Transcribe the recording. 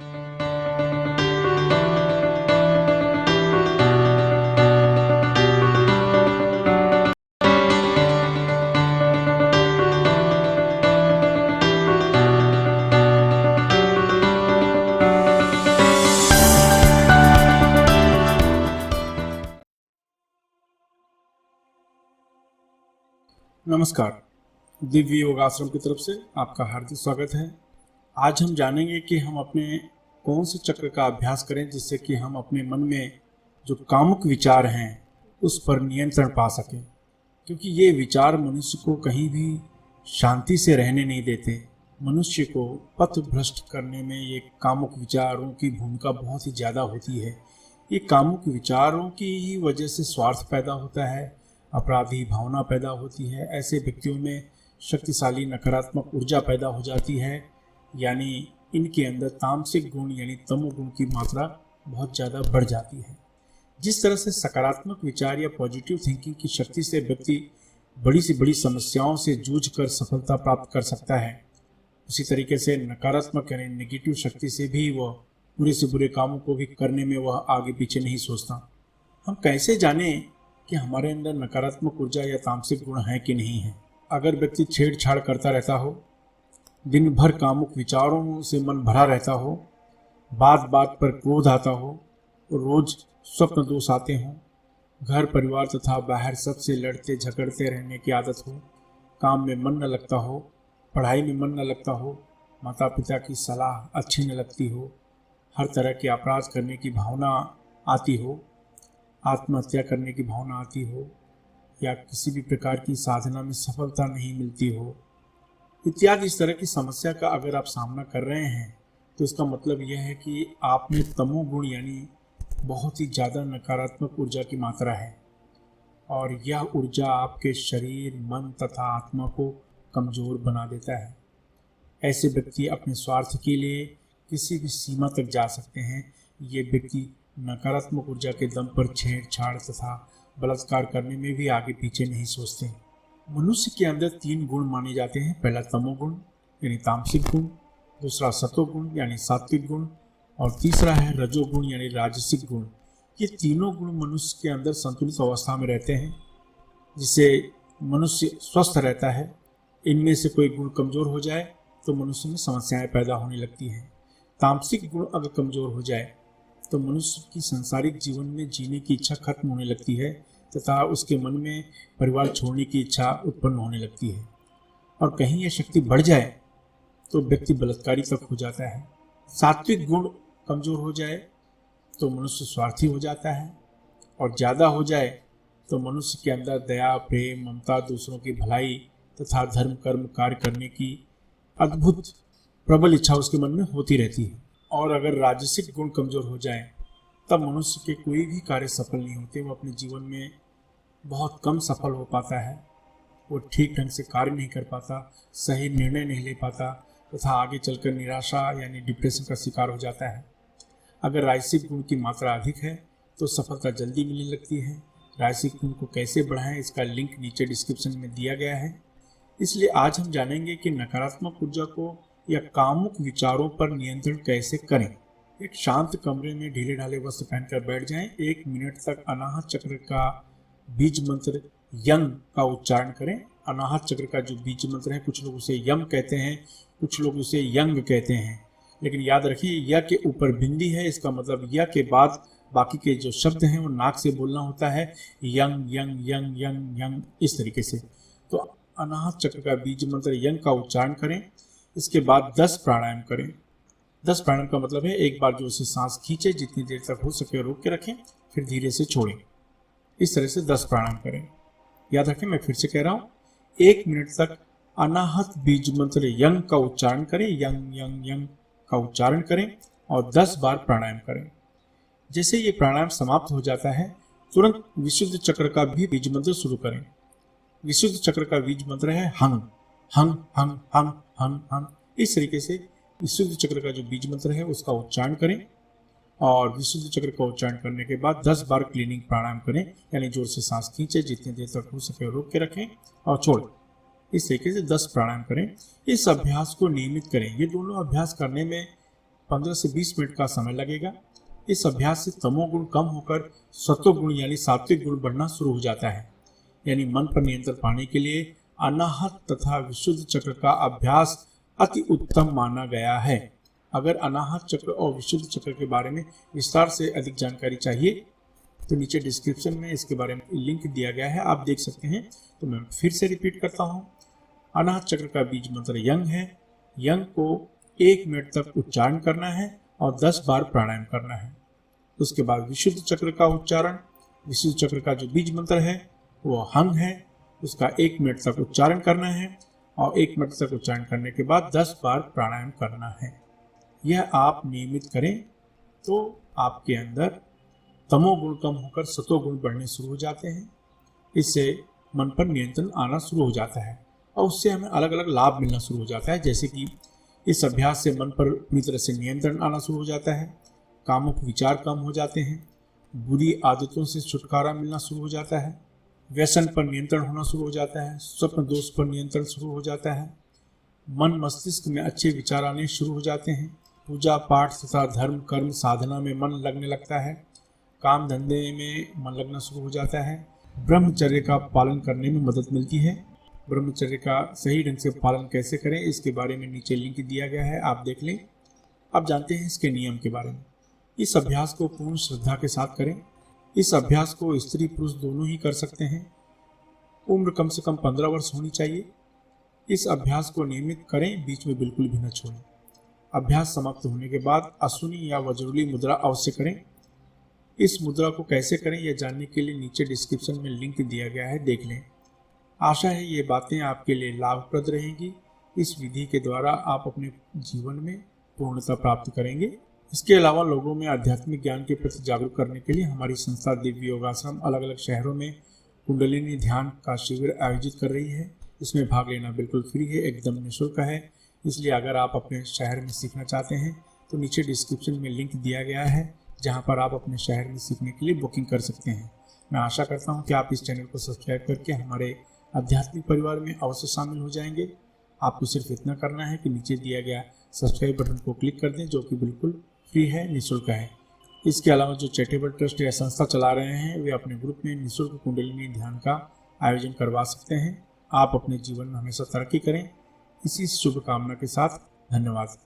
नमस्कार। दिव्य योग आश्रम की तरफ से आपका हार्दिक स्वागत है। आज हम जानेंगे कि हम अपने कौन से चक्र का अभ्यास करें जिससे कि हम अपने मन में जो कामुक विचार हैं उस पर नियंत्रण पा सकें, क्योंकि ये विचार मनुष्य को कहीं भी शांति से रहने नहीं देते। मनुष्य को पथ भ्रष्ट करने में ये कामुक विचारों की भूमिका बहुत ही ज़्यादा होती है। ये कामुक विचारों की ही वजह से स्वार्थ पैदा होता है, अपराधी भावना पैदा होती है। ऐसे व्यक्तियों में शक्तिशाली नकारात्मक ऊर्जा पैदा हो जाती है, यानी इनके अंदर तामसिक गुण यानी तमोगुण की मात्रा बहुत ज़्यादा बढ़ जाती है। जिस तरह से सकारात्मक विचार या पॉजिटिव थिंकिंग की शक्ति से व्यक्ति बड़ी से बड़ी समस्याओं से जूझकर सफलता प्राप्त कर सकता है, उसी तरीके से नकारात्मक यानी नेगेटिव शक्ति से भी वह बुरे से बुरे कामों को भी करने में वह आगे पीछे नहीं सोचता। हम कैसे जानें कि हमारे अंदर नकारात्मक ऊर्जा या तामसिक गुण है कि नहीं है? अगर व्यक्ति छेड़छाड़ करता रहता हो, दिन भर कामुक विचारों से मन भरा रहता हो, बात बात पर क्रोध आता हो, रोज स्वप्न दोष आते हों, घर परिवार तथा बाहर सबसे लड़ते झगड़ते रहने की आदत हो, काम में मन न लगता हो, पढ़ाई में मन न लगता हो, माता पिता की सलाह अच्छी न लगती हो, हर तरह के अपराध करने की भावना आती हो, आत्महत्या करने की भावना आती हो, या किसी भी प्रकार की साधना में सफलता नहीं मिलती हो, इत्यादि इस तरह की समस्या का अगर आप सामना कर रहे हैं तो इसका मतलब यह है कि आप में तमोगुण यानी बहुत ही ज़्यादा नकारात्मक ऊर्जा की मात्रा है, और यह ऊर्जा आपके शरीर, मन तथा आत्मा को कमज़ोर बना देता है। ऐसे व्यक्ति अपने स्वार्थ के लिए किसी भी सीमा तक जा सकते हैं। ये व्यक्ति नकारात्मक ऊर्जा के दम पर छेड़छाड़ तथा बलात्कार करने में भी आगे पीछे नहीं सोचते। मनुष्य के अंदर 3 गुण माने जाते हैं। पहला तमोगुण यानी तामसिक गुण, दूसरा सतोगुण यानी सात्विक गुण, और तीसरा है रजोगुण यानी राजसिक गुण। ये तीनों गुण मनुष्य के अंदर संतुलित अवस्था में रहते हैं, जिससे मनुष्य स्वस्थ रहता है। इनमें से कोई गुण कमज़ोर हो जाए तो मनुष्य में समस्याएं पैदा होने लगती हैं। तामसिक गुण अगर कमज़ोर हो जाए तो मनुष्य की सांसारिक जीवन में जीने की इच्छा खत्म होने लगती है तथा उसके मन में परिवार छोड़ने की इच्छा उत्पन्न होने लगती है, और कहीं यह शक्ति बढ़ जाए तो व्यक्ति बलात्कारी तक हो जाता है। सात्विक गुण कमज़ोर हो जाए तो मनुष्य स्वार्थी हो जाता है, और ज़्यादा हो जाए तो मनुष्य के अंदर दया, प्रेम, ममता, दूसरों की भलाई तथा धर्म कर्म कार्य करने की अद्भुत प्रबल इच्छा उसके मन में होती रहती है। और अगर राजसिक गुण कमज़ोर हो जाए तब मनुष्य के कोई भी कार्य सफल नहीं होते। वो अपने जीवन में बहुत कम सफल हो पाता है, वो ठीक ढंग से कार्य नहीं कर पाता, सही निर्णय नहीं ले पाता तथा आगे चलकर निराशा यानी डिप्रेशन का शिकार हो जाता है। अगर राजसिक गुण की मात्रा अधिक है तो सफलता जल्दी मिलने लगती है। राजसिक गुण को कैसे बढ़ाएं, इसका लिंक नीचे डिस्क्रिप्शन में दिया गया है। इसलिए आज हम जानेंगे कि नकारात्मक ऊर्जा को या कामुक विचारों पर नियंत्रण कैसे करें। एक शांत कमरे में ढीले ढाले वस्त्र पहनकर बैठ जाएं। 1 मिनट तक अनाहत चक्र का बीज मंत्र यंग का उच्चारण करें। अनाहत चक्र का जो बीज मंत्र है, कुछ लोग उसे यम कहते हैं, कुछ लोग उसे यंग कहते हैं, लेकिन याद रखिए य के ऊपर बिंदी है। इसका मतलब य के बाद बाकी के जो शब्द हैं वो नाक से बोलना होता है, young young young young young, इस तरीके से। तो अनाहत चक्र का बीज मंत्र यंग का उच्चारण करें। इसके बाद 10 प्राणायाम करें। 10 प्राणायाम का मतलब है एक बार जो उसे सांस खींचे, जितनी देर तक हो सके रोक के रखें, फिर धीरे से छोड़ें। इस तरह से 10 प्राणायाम करें। याद रखें, मैं फिर से कह रहा हूँ, 1 मिनट तक अनाहत बीज मंत्र यंग का उच्चारण करें, यंग यंग यंग का उच्चारण करें और 10 बार प्राणायाम करें। जैसे ये प्राणायाम समाप्त हो जाता है, तुरंत विशुद्ध चक्र का भी बीज मंत्र शुरू करें। विशुद्ध चक्र का बीज मंत्र है हंग हंग हंग हंग हंग हंग। इस तरीके से विशुद्ध चक्र का जो बीज मंत्र है उसका उच्चारण करें, और विशुद्ध चक्र का उच्चारण करने के बाद 10 बार क्लीनिंग प्राणायाम करें, यानी जोर से सांस खींचे, जितनी देर तक हो सके रोक के रखें और छोड़ें। इस तरीके से 10 प्राणायाम करें। इस अभ्यास को नियमित करें। ये दोनों अभ्यास करने में 15 से 20 मिनट का समय लगेगा। इस अभ्यास से तमोगुण कम होकर सत्वगुण यानी सात्विक गुण बढ़ना शुरू हो जाता है। यानी मन पर नियंत्रण पाने के लिए अनाहत तथा विशुद्ध चक्र का अभ्यास अति उत्तम माना गया है। अगर अनाहत चक्र और विशुद्ध चक्र के बारे में विस्तार से अधिक जानकारी चाहिए तो नीचे डिस्क्रिप्शन में इसके बारे में लिंक दिया गया है, आप देख सकते हैं। तो मैं फिर से रिपीट करता हूँ। अनाहत चक्र का बीज मंत्र यंग है। यंग को 1 मिनट तक उच्चारण करना है और 10 बार प्राणायाम करना है। उसके बाद विशुद्ध चक्र का उच्चारण, विशुद्ध चक्र का जो बीज मंत्र है वो हंग है, उसका 1 मिनट तक उच्चारण करना है और 1 मिनट तक उच्चारण करने के बाद 10 बार प्राणायाम करना है। यह आप नियमित करें तो आपके अंदर तमोगुण कम होकर सतोगुण बढ़ने शुरू हो जाते हैं। इससे मन पर नियंत्रण आना शुरू हो जाता है और उससे हमें अलग अलग लाभ मिलना शुरू हो जाता है। जैसे कि इस अभ्यास से मन पर पूरी तरह से नियंत्रण आना शुरू हो जाता है, कामुक विचार कम हो जाते हैं, बुरी आदतों से छुटकारा मिलना शुरू हो जाता है, व्यसन पर नियंत्रण होना शुरू हो जाता है, स्वप्न दोष पर नियंत्रण शुरू हो जाता है, मन मस्तिष्क में अच्छे विचार आने शुरू हो जाते हैं, पूजा पाठ तथा धर्म कर्म साधना में मन लगने लगता है, काम धंधे में मन लगना शुरू हो जाता है, ब्रह्मचर्य का पालन करने में मदद मिलती है। ब्रह्मचर्य का सही ढंग से पालन कैसे करें इसके बारे में नीचे लिंक दिया गया है, आप देख लें। अब जानते हैं इसके नियम के बारे में। इस अभ्यास को पूर्ण श्रद्धा के साथ करें। इस अभ्यास को स्त्री पुरुष दोनों ही कर सकते हैं। उम्र कम से कम 15 वर्ष होनी चाहिए। इस अभ्यास को नियमित करें, बीच में बिल्कुल भी न छोड़ें। अभ्यास समाप्त होने के बाद अश्विनी या वज्रली मुद्रा अवश्य करें। इस मुद्रा को कैसे करें यह जानने के लिए नीचे डिस्क्रिप्शन में लिंक दिया गया है, देख लें। आशा है ये बातें आपके लिए लाभप्रद रहेंगी। इस विधि के द्वारा आप अपने जीवन में पूर्णता प्राप्त करेंगे। इसके अलावा लोगों में आध्यात्मिक ज्ञान के प्रति जागरूक करने के लिए हमारी संस्था दिव्य योगाश्रम अलग अलग शहरों में कुंडलिनी ध्यान का शिविर आयोजित कर रही है। इसमें भाग लेना बिल्कुल फ्री है, एकदम निःशुल्क है। इसलिए अगर आप अपने शहर में सीखना चाहते हैं तो नीचे डिस्क्रिप्शन में लिंक दिया गया है, जहां पर आप अपने शहर में सीखने के लिए बुकिंग कर सकते हैं। मैं आशा करता हूं कि आप इस चैनल को सब्सक्राइब करके हमारे आध्यात्मिक परिवार में अवश्य शामिल हो जाएंगे। आपको सिर्फ इतना करना है कि नीचे दिया गया सब्सक्राइब बटन को क्लिक कर दें, जो कि बिल्कुल फ्री है, निःशुल्क है। इसके अलावा जो चैरिटेबल ट्रस्ट या संस्था चला रहे हैं वे अपने ग्रुप में निःशुल्क कुंडलिनी ध्यान का आयोजन करवा सकते हैं। आप अपने जीवन में हमेशा तरक्की करें, इसी शुभकामना के साथ धन्यवाद।